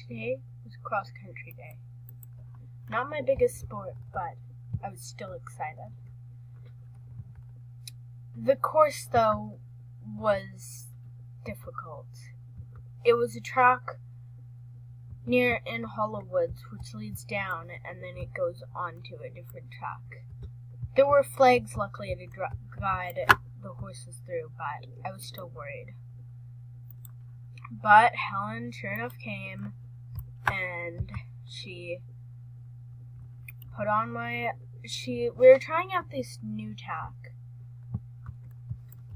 Today was cross-country day. Not my biggest sport, but I was still excited. The course, though, was difficult. It was a track near in Hollow Woods, which leads down, and then it goes on to a different track. There were flags, luckily, to guide the horses through, but I was still worried. But Helen, sure enough, came, and she put on we were trying out this new tack,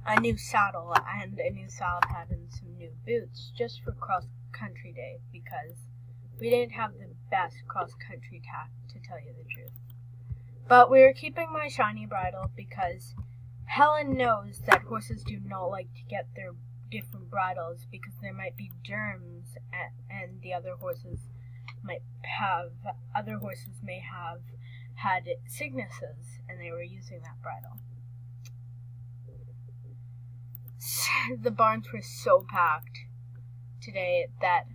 a new saddle, and a new saddle pad and some new boots, just for cross-country day, because we didn't have the best cross-country tack, to tell you the truth. But we were keeping my shiny bridle because Helen knows that horses do not like to get their different bridles because there might be germs and the other horses may have had sicknesses and they were using that bridle. The barns were so packed today that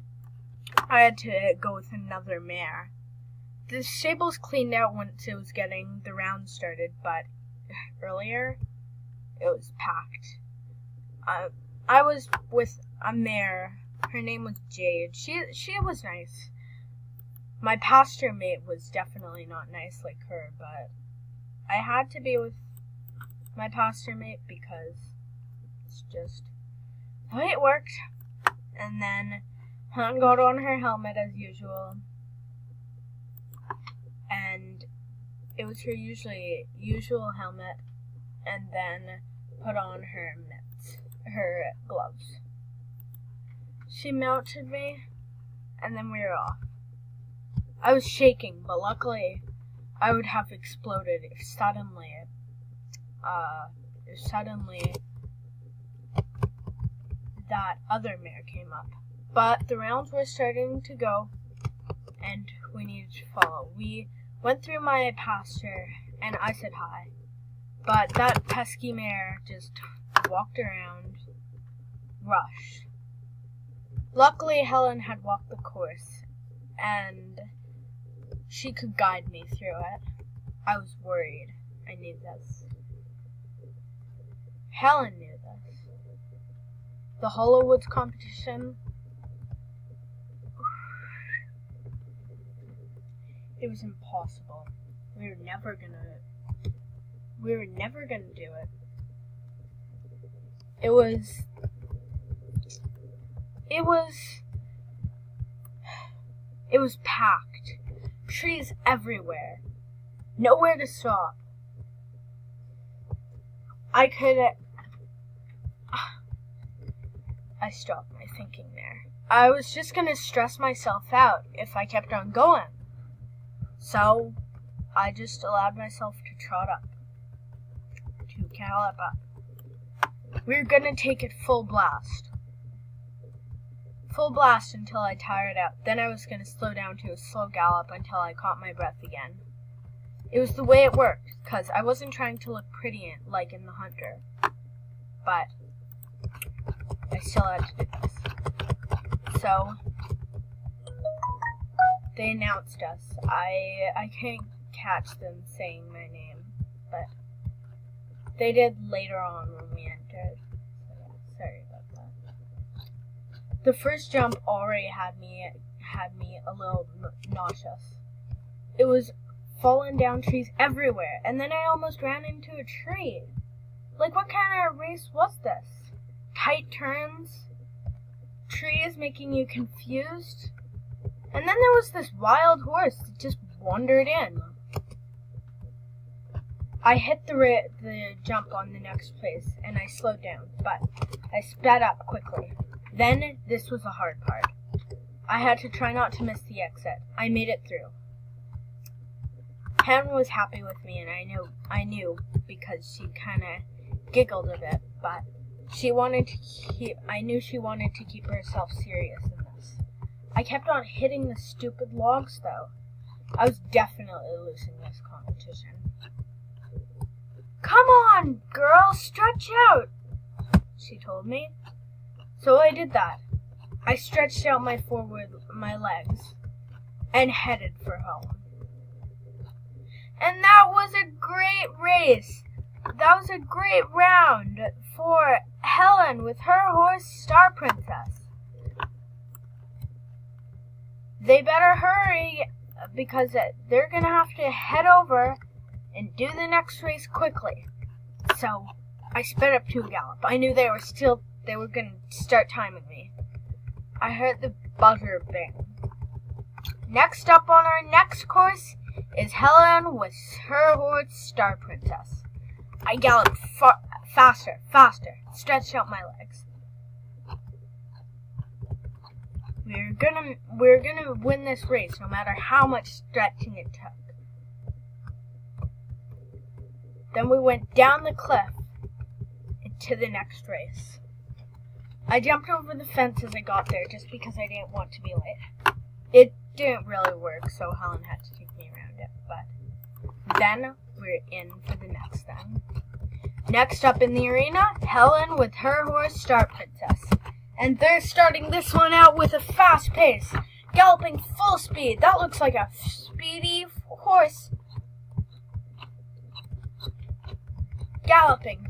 I had to go with another mare. The stable's cleaned out once it was getting the round started, but earlier it was packed. I was with a mare. Her name was Jade. She was nice. My pasture mate was definitely not nice like her, but I had to be with my pasture mate because it's just the way it worked. And then Helen got on her helmet as usual, and it was her usual helmet, and then put on her gloves. She mounted me, and then we were off. I was shaking, but luckily I would have exploded if suddenly that other mare came up. But the rounds were starting to go, and we needed to follow. We went through my pasture, and I said hi. But that pesky mare just walked around, rushed. Luckily, Helen had walked the course, and she could guide me through it. I was worried. I knew this. Helen knew this. The Hollow Woods competition, it was impossible. We were never gonna do it. It was packed. Trees everywhere. Nowhere to stop. I stopped my thinking there. I was just gonna stress myself out if I kept on going. So, I just allowed myself to trot up. To gallop up. We were gonna take it full blast. Full blast until I tired out. Then I was gonna slow down to a slow gallop until I caught my breath again. It was the way it worked, because I wasn't trying to look pretty like in The Hunter. But I still had to do this. So, they announced us. I can't catch them saying my name, but they did later on when we entered. So yeah, sorry about that. The first jump already had me a little nauseous. It was falling down trees everywhere, and then I almost ran into a tree. Like, what kind of race was this? Tight turns, trees making you confused, and then there was this wild horse that just wandered in. I hit the jump on the next place, and I slowed down, but I sped up quickly. Then, this was the hard part. I had to try not to miss the exit. I made it through. Helen was happy with me, and I knew because she kind of giggled a bit, but I knew she wanted to keep herself serious in this. I kept on hitting the stupid logs, though. I was definitely losing this competition. "Come on, girl, stretch out," she told me. So I did that. I stretched out my legs and headed for home. And that was a great race. That was a great round for Helen with her horse, Star Princess. They better hurry because they're going to have to head over and do the next race quickly. So I sped up to a gallop. I knew they were going to start timing me. I heard the buzzer bing. Next up on our next course is Helen with her horse, Star Princess. I galloped faster, stretched out my legs. We're gonna win this race no matter how much stretching it took. Then we went down the cliff into the next race. I jumped over the fence as I got there just because I didn't want to be late. It didn't really work, so Helen had to take me around it, but then we're in for the next thing. Next up in the arena, Helen with her horse, Star Princess. And they're starting this one out with a fast pace, galloping full speed. That looks like a speedy horse. Galloping.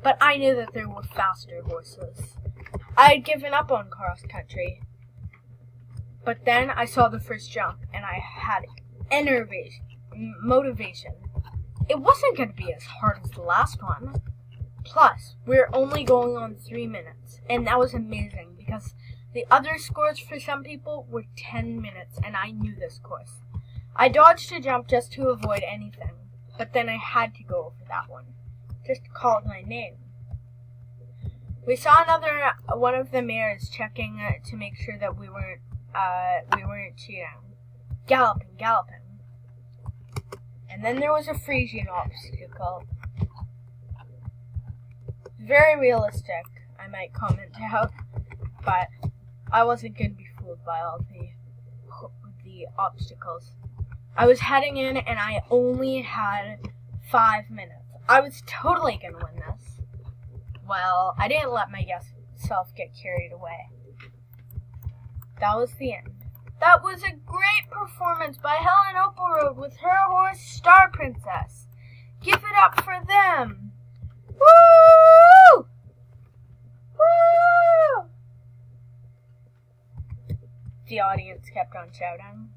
But I knew that there were faster horses. I had given up on cross country. But then I saw the first jump, and I had motivation. It wasn't going to be as hard as the last one. Plus, we're only going on 3 minutes, and that was amazing because the other scores for some people were 10 minutes, and I knew this course. I dodged a jump just to avoid anything, but then I had to go over that one, just to call it my name. We saw another one of the mares checking to make sure that we weren't cheating. Galloping. And then there was a Frisian obstacle. Very realistic, I might comment out, but I wasn't going to be fooled by all the obstacles. I was heading in and I only had 5 minutes. I was totally going to win this. Well, I didn't let myself get carried away. That was the end. That was a great performance by Helen Opalroad with her horse, Star Princess. Give it up for them. Woo! Woo! The audience kept on shouting.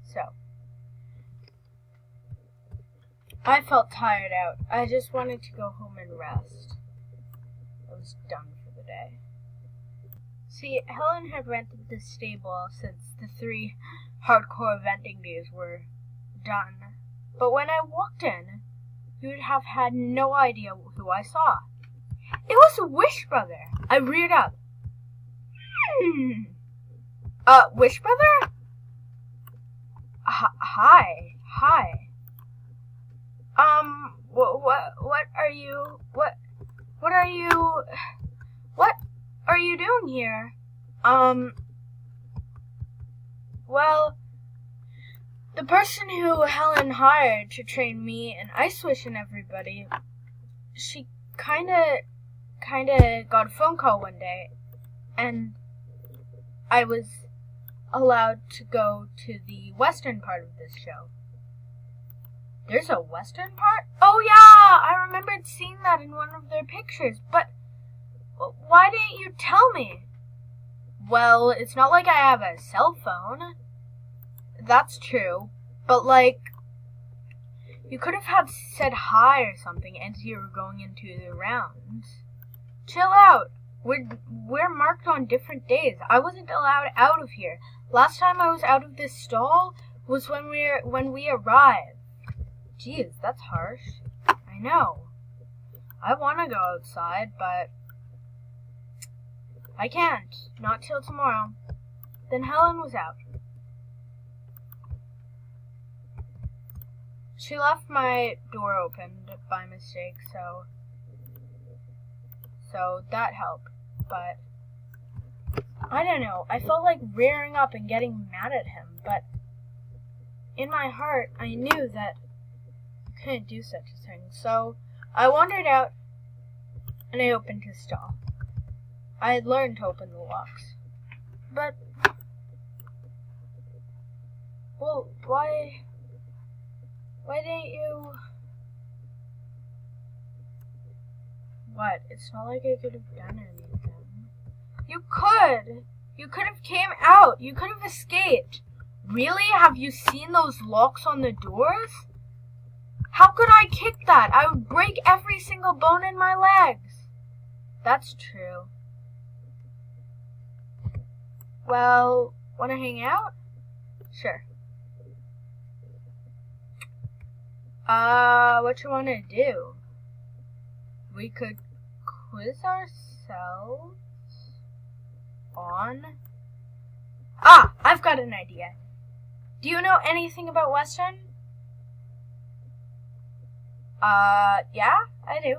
So, I felt tired out. I just wanted to go home and rest. I was done for the day. See, Helen had rented this stable since the 3 hardcore eventing days were done. But when I walked in, you would have had no idea who I saw. It was Wish Brother. I reared up. Wish Brother? Hi. What are you doing here? Well, the person who Helen hired to train me and Ice Wish and everybody, she kinda got a phone call one day, and I was allowed to go to the western part of this show. There's a western part? Oh yeah, I remembered seeing that in one of their pictures, but why didn't you tell me? Well, it's not like I have a cell phone. That's true, but you could have said hi or something as you were going into the rounds. Chill out. We're marked on different days. I wasn't allowed out of here. Last time I was out of this stall was when we arrived. Jeez, that's harsh. I know. I want to go outside, but I can't. Not till tomorrow. Then Helen was out. She left my door open by mistake, so that helped. But I don't know. I felt like rearing up and getting mad at him, but in my heart, I knew that I couldn't do such a thing. So I wandered out and I opened his stall. I had learned to open the locks. But, well, why didn't you... What? It's not like I could have done anything. You could! You could have came out! You could have escaped! Really? Have you seen those locks on the doors? How could I kick that? I would break every single bone in my legs. That's true. Well, wanna hang out? Sure. What you wanna do? We could quiz ourselves on... Ah! I've got an idea. Do you know anything about Western? Yeah, I do.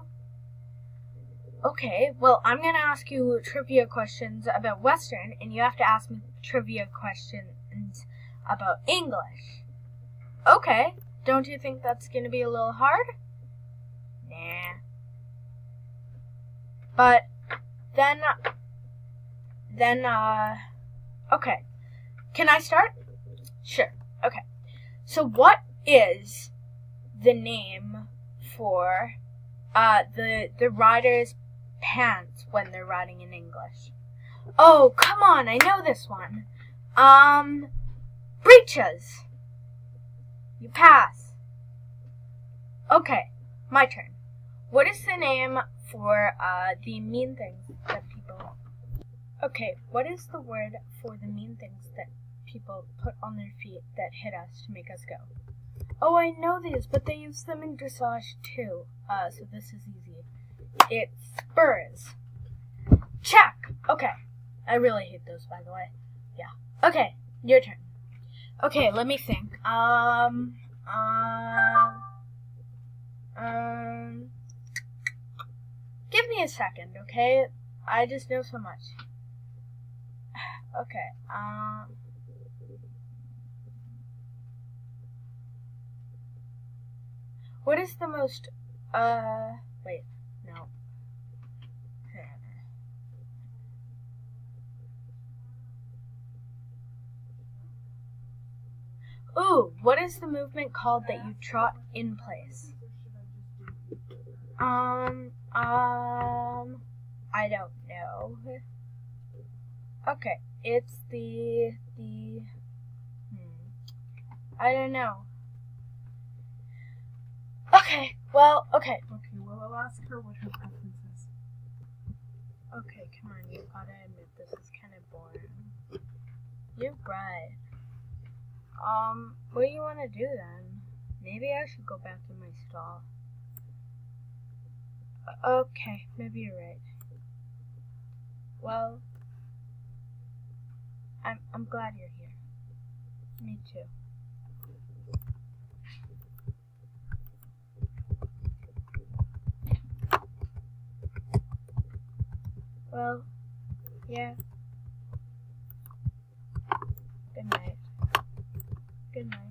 Okay, well, I'm gonna ask you trivia questions about Western, and you have to ask me trivia questions about English. Okay, don't you think that's gonna be a little hard? Nah. But, then, okay. Can I start? Sure, okay. So what is the name for the rider's pants when they're riding in English? Oh, come on, I know this one. Breeches. You pass. Okay, my turn. What is the name for the mean things that people... Okay, what is the word for the mean things that people put on their feet that hit us to make us go? Oh, I know these, but they use them in dressage too. So this is easy. It's spurs. Check! Okay. I really hate those, by the way. Yeah. Okay, your turn. Okay, let me think. Give me a second, okay? I just know so much. Okay, what is the most, wait, no. Ooh, what is the movement called that you trot in place? I don't know. Okay, it's I don't know. Okay, well, okay. Okay, well, I'll ask her what her preference is. Okay, come on, you gotta admit this is kind of boring. You're right. What do you want to do then? Maybe I should go back in my stall. Okay, maybe you're right. Well, I'm glad you're here. Me too. Well, yeah. Good night. Good night.